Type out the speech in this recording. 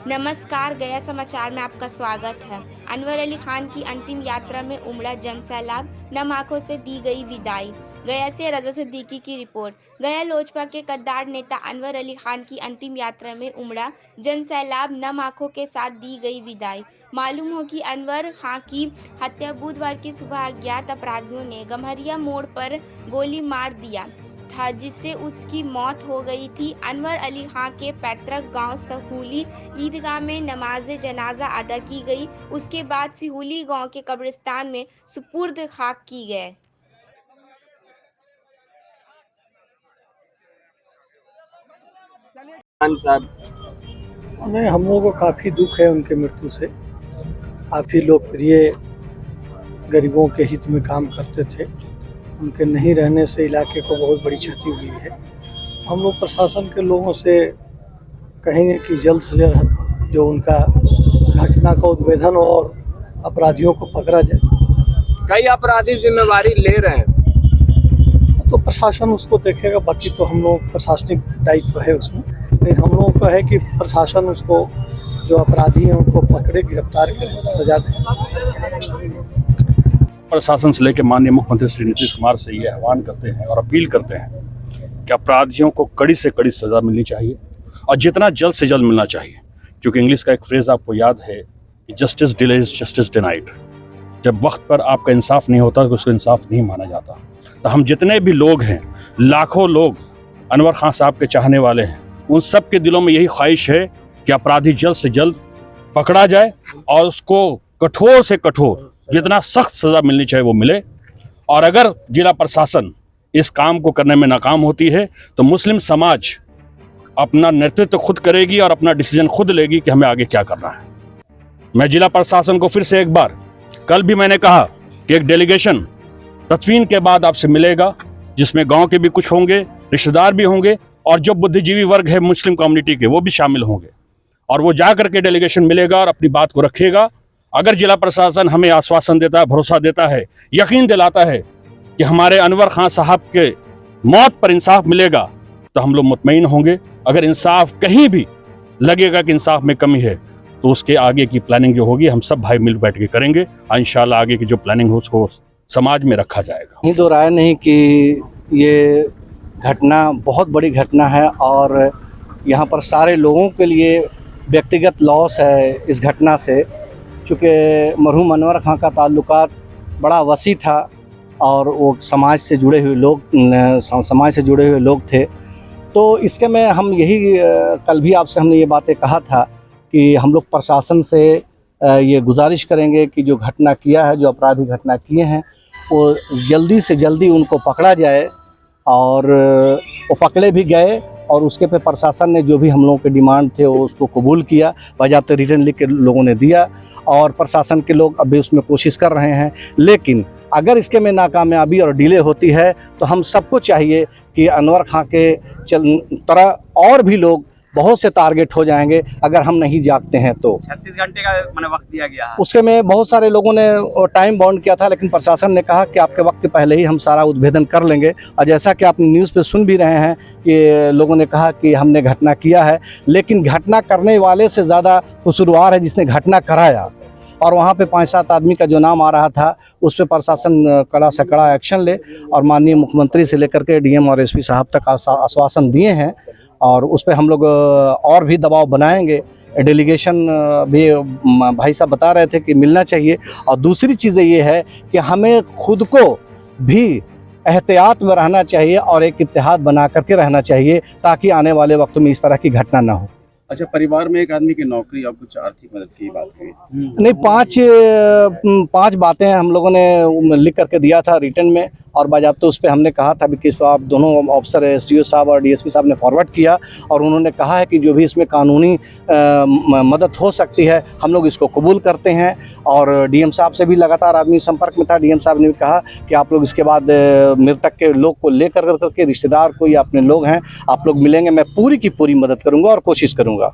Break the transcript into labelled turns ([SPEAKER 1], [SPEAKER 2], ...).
[SPEAKER 1] नमस्कार, गया समाचार में आपका स्वागत है। अनवर अली खान की अंतिम यात्रा में उमड़ा जनसैलाब, नम आंखों से दी गई विदाई। गया से रजा सिद्दीकी की रिपोर्ट। गया लोजपा के कद्दार नेता अनवर अली खान की अंतिम यात्रा में उमड़ा जनसैलाब, नम आंखों के साथ दी गई विदाई। मालूम हो कि अनवर खान की हत्या बुधवार की सुबह अज्ञात अपराधियों ने गम्हरिया मोड़ पर गोली मार दिया था, जिससे उसकी मौत हो गई थी। अनवर अली खान के पैतृक गांव सहूली ईदगाह में नमाज जनाजा अदा की गई। उसके बाद सिहुली गांव के कब्रिस्तान में सुपुर्द खाक की गए।
[SPEAKER 2] खान साहब,
[SPEAKER 3] नहीं, हम लोगों को काफ़ी दुख है उनके मृत्यु से। काफ़ी लोकप्रिय गरीबों के हित में काम करते थे। उनके नहीं रहने से इलाके को बहुत बड़ी क्षति हुई है। हम लोग प्रशासन के लोगों से कहेंगे कि जल्द से जल्द जो उनका घटना का उद्भेदन और अपराधियों को पकड़ा जाए।
[SPEAKER 2] कई अपराधी जिम्मेवारी ले रहे हैं,
[SPEAKER 3] तो प्रशासन उसको देखेगा। बाकी तो हम लोग प्रशासनिक दायित्व है उसमें, लेकिन हम लोगों का है कि प्रशासन उसको जो अपराधी हैं उनको पकड़े, गिरफ्तार करे, सजा दे।
[SPEAKER 4] प्रशासन से लेकर माननीय मुख्यमंत्री श्री नीतीश कुमार से ये आह्वान करते हैं और अपील करते हैं कि अपराधियों को कड़ी से कड़ी सज़ा मिलनी चाहिए और जितना जल्द से जल्द मिलना चाहिए। क्योंकि इंग्लिश का एक फ्रेज़ आपको याद है कि जस्टिस डिलेज जस्टिस डिनाइड। जब वक्त पर आपका इंसाफ नहीं होता तो उसको इंसाफ नहीं माना जाता। तो हम जितने भी लोग हैं, लाखों लोग अनवर खान साहब के चाहने वाले हैं, उन सब के दिलों में यही ख्वाहिश है कि अपराधी जल्द से जल्द पकड़ा जाए और उसको कठोर से कठोर जितना सख्त सज़ा मिलनी चाहिए वो मिले। और अगर जिला प्रशासन इस काम को करने में नाकाम होती है तो मुस्लिम समाज अपना नेतृत्व खुद करेगी और अपना डिसीजन खुद लेगी कि हमें आगे क्या करना है। मैं जिला प्रशासन को फिर से एक बार, कल भी मैंने कहा कि एक डेलीगेशन तदफीन के बाद आपसे मिलेगा, जिसमें गांव के भी कुछ होंगे, रिश्तेदार भी होंगे और जो बुद्धिजीवी वर्ग है मुस्लिम कम्युनिटी के वो भी शामिल होंगे। और वो जा करके डेलीगेशन मिलेगा और अपनी बात को रखेगा। अगर जिला प्रशासन हमें आश्वासन देता है, भरोसा देता है, यकीन दिलाता है कि हमारे अनवर खान साहब के मौत पर इंसाफ मिलेगा तो हम लोग मुतमईन होंगे। अगर इंसाफ कहीं भी लगेगा कि इंसाफ में कमी है तो उसके आगे की प्लानिंग जो होगी हम सब भाई मिल बैठ के करेंगे और इंशाल्लाह आगे की जो प्लानिंग हो उसको समाज में रखा जाएगा।
[SPEAKER 3] नहीं दो राय नहीं कि ये घटना बहुत बड़ी घटना है और यहाँ पर सारे लोगों के लिए व्यक्तिगत लॉस है इस घटना से। चूँकि मरहूम अनवर खां का ताल्लुकात बड़ा वसी था और वो समाज से जुड़े हुए लोग थे। तो इसके में हम यही कल भी आपसे हमने ये बातें कहा था कि हम लोग प्रशासन से ये गुजारिश करेंगे कि जो घटना किया है, जो अपराधी घटना किए हैं, वो जल्दी से जल्दी उनको पकड़ा जाए। और वो पकड़े भी गए और उसके पे प्रशासन ने जो भी हम लोगों के डिमांड थे वो उसको कबूल किया, बाज़ाब्ते रिटर्न लिख के लोगों ने दिया और प्रशासन के लोग अभी उसमें कोशिश कर रहे हैं। लेकिन अगर इसके में नाकामयाबी और डिले होती है तो हम सबको चाहिए कि अनवर खां के तरह और भी लोग बहुत से टारगेट हो जाएंगे अगर हम नहीं जागते हैं तो।
[SPEAKER 2] 36 घंटे का मैंने वक्त दिया गया है।
[SPEAKER 3] उसके में बहुत सारे लोगों ने टाइम बाउंड किया था, लेकिन प्रशासन ने कहा कि आपके वक्त के पहले ही हम सारा उद्भेदन कर लेंगे। और जैसा कि आप न्यूज़ पे सुन भी रहे हैं कि लोगों ने कहा कि हमने घटना किया है, लेकिन घटना करने वाले से ज़्यादा कसूरवार है जिसने घटना कराया। और वहाँ पे 5-7 आदमी का जो नाम आ रहा था उस पर प्रशासन कड़ा से कड़ा एक्शन ले और माननीय मुख्यमंत्री से लेकर के डीएम और एसपी साहब तक आश्वासन दिए हैं और उस पर हम लोग और भी दबाव बनाएंगे। डेलीगेशन भी भाई साहब बता रहे थे कि मिलना चाहिए। और दूसरी चीज़ ये है कि हमें खुद को भी एहतियात में रहना चाहिए और एक इत्तेहाद बना करके रहना चाहिए ताकि आने वाले वक्त में इस तरह की घटना ना हो।
[SPEAKER 5] अच्छा, परिवार में एक आदमी की नौकरी और कुछ आर्थिक मदद की बात हुई?
[SPEAKER 3] नहीं, पांच बातें हम लोगों ने लिख करके दिया था रिटर्न में और बाज़ाब्ते उस पर हमने कहा था कि इस पर आप दोनों ऑफिसर एसडीओ साहब और डीएसपी साहब ने फॉरवर्ड किया और उन्होंने कहा है कि जो भी इसमें कानूनी मदद हो सकती है हम लोग इसको कबूल करते हैं। और डीएम साहब से भी लगातार आदमी संपर्क में था। डीएम साहब ने भी कहा कि आप लोग इसके बाद मृतक के लोग को लेकर करके, रिश्तेदार को या अपने लोग हैं, आप लोग मिलेंगे, मैं पूरी की पूरी मदद करूँगा और कोशिश करूँगा।